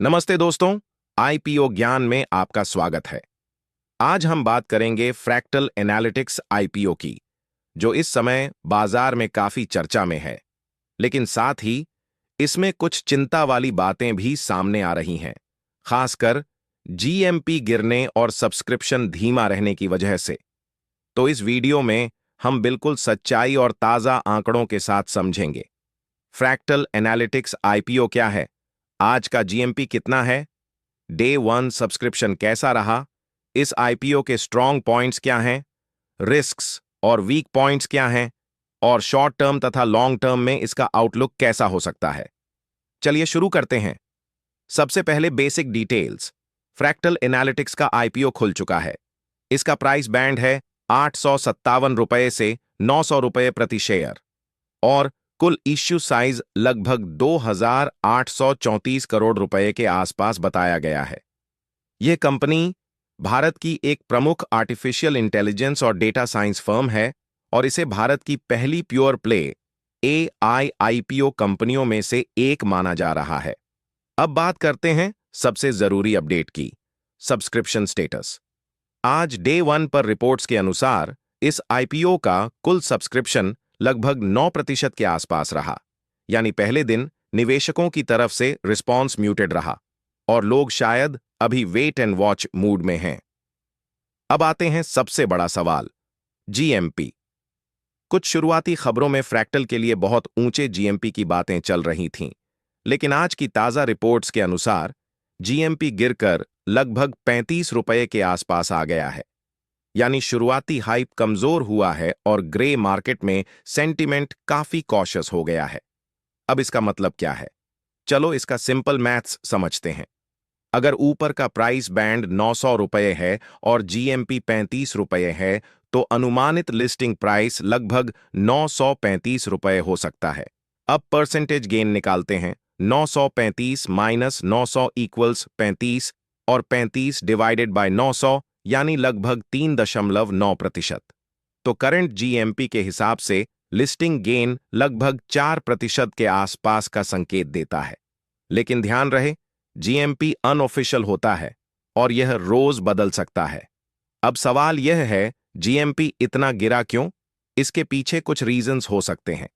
नमस्ते दोस्तों, आईपीओ ज्ञान में आपका स्वागत है। आज हम बात करेंगे फ्रैक्टल एनालिटिक्स आईपीओ की, जो इस समय बाजार में काफी चर्चा में है। लेकिन साथ ही इसमें कुछ चिंता वाली बातें भी सामने आ रही हैं, खासकर जीएमपी गिरने और सब्सक्रिप्शन धीमा रहने की वजह से। तो इस वीडियो में हम बिल्कुल सच्चाई और ताजा आंकड़ों के साथ समझेंगे। फ्रैक्टल एनालिटिक्स आईपीओ क्या है, आज का जीएमपी कितना है, डे वन सब्सक्रिप्शन कैसा रहा, इस आईपीओ के स्ट्रॉन्ग पॉइंट्स क्या हैं, रिस्क्स और वीक पॉइंट्स क्या हैं, और शॉर्ट टर्म तथा लॉन्ग टर्म में इसका आउटलुक कैसा हो सकता है। चलिए शुरू करते हैं। सबसे पहले बेसिक डिटेल्स। फ्रैक्टल एनालिटिक्स का आईपीओ खुल चुका है। इसका प्राइस बैंड है ₹857 से ₹900 प्रति शेयर और कुल इश्यू साइज लगभग 2,834 करोड़ रुपए के आसपास बताया गया है। यह कंपनी भारत की एक प्रमुख आर्टिफिशियल इंटेलिजेंस और डेटा साइंस फर्म है और इसे भारत की पहली प्योर प्ले एआई आईपीओ कंपनियों में से एक माना जा रहा है। अब बात करते हैं सबसे जरूरी अपडेट की, सब्सक्रिप्शन स्टेटस। आज डे वन पर रिपोर्ट्स के अनुसार इस आईपीओ का कुल सब्सक्रिप्शन लगभग 9% के आसपास रहा, यानी पहले दिन निवेशकों की तरफ से रिस्पॉन्स म्यूटेड रहा और लोग शायद अभी वेट एंड वॉच मूड में हैं। अब आते हैं सबसे बड़ा सवाल, जीएमपी। कुछ शुरुआती खबरों में फ्रैक्टल के लिए बहुत ऊंचे जीएमपी की बातें चल रही थीं, लेकिन आज की ताजा रिपोर्ट्स के अनुसार जीएमपी गिरकर लगभग ₹35 के आसपास आ गया है। यानी शुरुआती हाइप कमजोर हुआ है और ग्रे मार्केट में सेंटिमेंट काफी कॉशियस हो गया है। अब इसका मतलब क्या है, चलो इसका सिंपल मैथ्स समझते हैं। अगर ऊपर का प्राइस बैंड ₹900 है और जीएमपी ₹35 है, तो अनुमानित लिस्टिंग प्राइस लगभग ₹935 हो सकता है। अब परसेंटेज गेन निकालते हैं। 935 माइनस 900 इक्वल्स 35 और 35 डिवाइडेड बाय 900 यानी लगभग 3.9%। तो करंट जीएमपी के हिसाब से लिस्टिंग गेन लगभग 4% के आसपास का संकेत देता है। लेकिन ध्यान रहे, जीएमपी अनऑफिशियल होता है और यह रोज बदल सकता है। अब सवाल यह है, जीएमपी इतना गिरा क्यों? इसके पीछे कुछ रीजंस हो सकते हैं।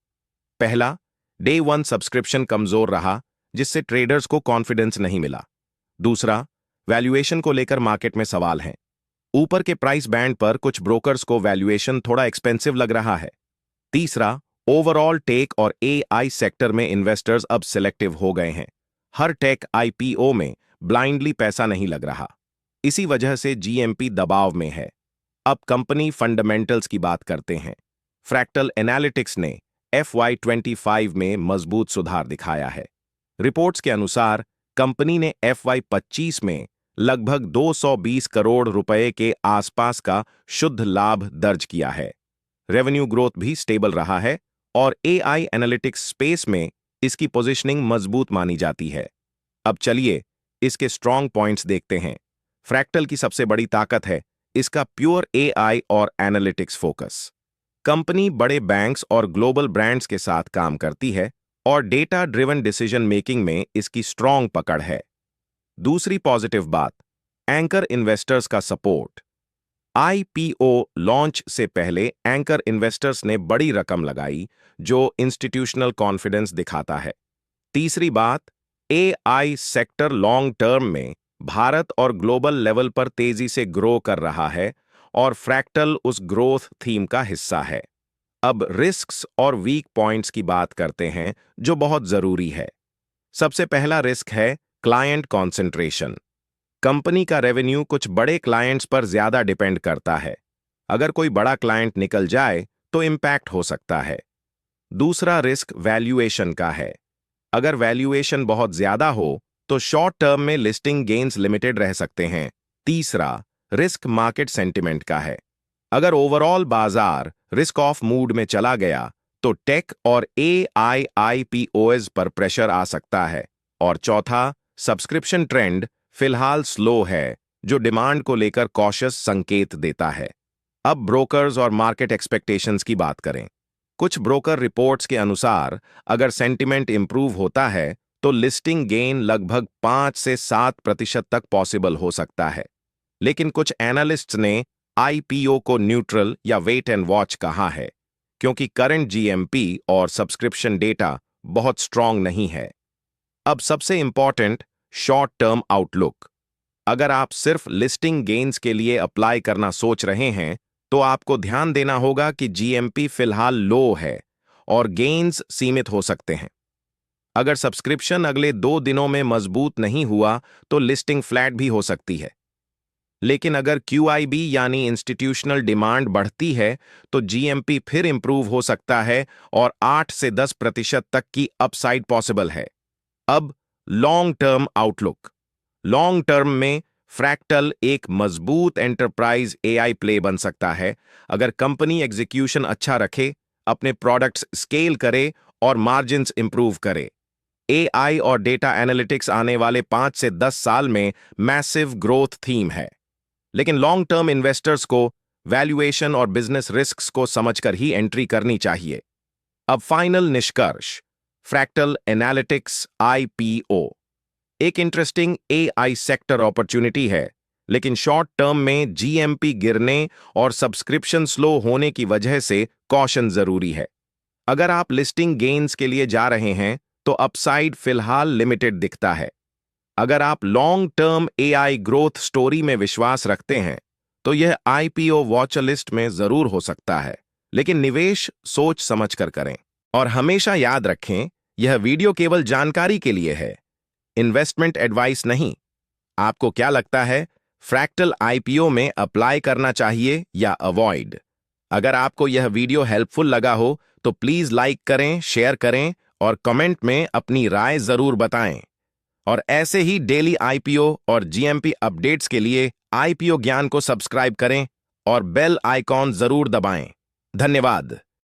पहला, डे वन सब्सक्रिप्शन कमजोर रहा, जिससे ट्रेडर्स को कॉन्फिडेंस नहीं मिला। दूसरा, वैल्यूएशन को लेकर मार्केट में सवाल हैं। ऊपर के प्राइस बैंड पर कुछ ब्रोकर्स को वैल्यूएशन थोड़ा एक्सपेंसिव लग रहा है। तीसरा, ओवरऑल टेक और एआई सेक्टर में इन्वेस्टर्स अब सिलेक्टिव हो गए हैं। हर टेक आईपीओ में ब्लाइंडली पैसा नहीं लग रहा। इसी वजह से जीएमपी दबाव में है। अब कंपनी फंडामेंटल्स की बात करते हैं। फ्रैक्टल एनालिटिक्स ने FY25 में मजबूत सुधार दिखाया है। रिपोर्ट्स के अनुसार कंपनी ने FY25 में लगभग 220 करोड़ रुपए के आसपास का शुद्ध लाभ दर्ज किया है। रेवेन्यू ग्रोथ भी स्टेबल रहा है और एआई एनालिटिक्स स्पेस में इसकी पोजीशनिंग मजबूत मानी जाती है। अब चलिए इसके स्ट्रॉन्ग पॉइंट्स देखते हैं। फ्रैक्टल की सबसे बड़ी ताकत है इसका प्योर एआई और एनालिटिक्स फोकस। कंपनी बड़े बैंक्स और ग्लोबल ब्रांड्स के साथ काम करती है और डेटा ड्रिवन डिसीजन मेकिंग में इसकी स्ट्रॉन्ग पकड़ है। दूसरी पॉजिटिव बात, एंकर इन्वेस्टर्स का सपोर्ट। आईपीओ लॉन्च से पहले एंकर इन्वेस्टर्स ने बड़ी रकम लगाई, जो इंस्टीट्यूशनल कॉन्फिडेंस दिखाता है। तीसरी बात, एआई सेक्टर लॉन्ग टर्म में भारत और ग्लोबल लेवल पर तेजी से ग्रो कर रहा है और फ्रैक्टल उस ग्रोथ थीम का हिस्सा है। अब रिस्क्स और वीक पॉइंट्स की बात करते हैं, जो बहुत जरूरी है। सबसे पहला रिस्क है क्लाइंट कॉन्सेंट्रेशन। कंपनी का रेवेन्यू कुछ बड़े क्लाइंट्स पर ज्यादा डिपेंड करता है। अगर कोई बड़ा क्लाइंट निकल जाए तो इंपैक्ट हो सकता है। दूसरा रिस्क वैल्यूएशन का है। अगर वैल्यूएशन बहुत ज्यादा हो तो शॉर्ट टर्म में लिस्टिंग गेन्स लिमिटेड रह सकते हैं। तीसरा रिस्क मार्केट सेंटिमेंट का है। अगर ओवरऑल बाजार रिस्क ऑफ मूड में चला गया तो टेक और एआईआईपीओएस पर प्रेशर आ सकता है। और चौथा, सब्सक्रिप्शन ट्रेंड फिलहाल स्लो है, जो डिमांड को लेकर कॉशियस संकेत देता है। अब ब्रोकर्स और मार्केट एक्सपेक्टेशंस की बात करें। कुछ ब्रोकर रिपोर्ट्स के अनुसार अगर सेंटिमेंट इंप्रूव होता है तो लिस्टिंग गेन लगभग 5 से 7% तक पॉसिबल हो सकता है। लेकिन कुछ एनालिस्ट्स ने आईपीओ को न्यूट्रल या वेट एंड वॉच कहा है, क्योंकि करंट जीएमपी और सब्सक्रिप्शन डेटा बहुत स्ट्रांग नहीं है। अब सबसे इंपॉर्टेंट, शॉर्ट टर्म आउटलुक। अगर आप सिर्फ लिस्टिंग गेन्स के लिए अप्लाई करना सोच रहे हैं, तो आपको ध्यान देना होगा कि जीएमपी फिलहाल लो है और गेन्स सीमित हो सकते हैं। अगर सब्सक्रिप्शन अगले 2 दिनों में मजबूत नहीं हुआ, तो लिस्टिंग फ्लैट भी हो सकती है। लेकिन अगर क्यूआईबी यानी इंस्टीट्यूशनल डिमांड बढ़ती है, तो जीएमपी फिर इंप्रूव हो सकता है और 8 से 10% तक की अपसाइड पॉसिबल है। अब long term outlook. Long term में फ्रैक्टल एक मजबूत एंटरप्राइज एआई प्ले बन सकता है, अगर कंपनी एग्जीक्यूशन अच्छा रखे, अपने प्रोडक्ट्स स्केल करे और मार्जिन्स इंप्रूव करे। एआई और डेटा एनालिटिक्स आने वाले 5 से 10 साल में मैसिव ग्रोथ थीम है। लेकिन लॉन्ग टर्म इन्वेस्टर्स को वैल्यूएशन और बिजनेस रिस्क्स को समझकर ही एंट्री करनी चाहिए। अब फाइनल निष्कर्ष, फ्रैक्टल एनालिटिक्स आईपीओ एक इंटरेस्टिंग एआई सेक्टर अपॉर्चुनिटी है, लेकिन शॉर्ट टर्म में जीएमपी गिरने और सब्सक्रिप्शन स्लो होने की वजह से कॉशन जरूरी है। अगर आप लिस्टिंग गेन्स के लिए जा रहे हैं, तो अपसाइड फिलहाल लिमिटेड दिखता है। अगर आप long term AI growth story में विश्वास रखते हैं, तो यह आईपीओ वॉच लिस्ट में जरूर हो सकता है, लेकिन निवेश सोच समझकर करें। और हमेशा याद रखें, यह वीडियो केवल जानकारी के लिए है, इन्वेस्टमेंट एडवाइस नहीं। आपको क्या लगता है, फ्रैक्टल आईपीओ में अप्लाई करना चाहिए या अवॉइड? अगर आपको यह वीडियो हेल्पफुल लगा हो, तो प्लीज लाइक करें, शेयर करें और कमेंट में अपनी राय जरूर बताएं। और ऐसे ही डेली आईपीओ और जीएमपी अपडेट्स के लिए आईपीओ ज्ञान को सब्सक्राइब करें और बेल आइकॉन जरूर दबाएं। धन्यवाद।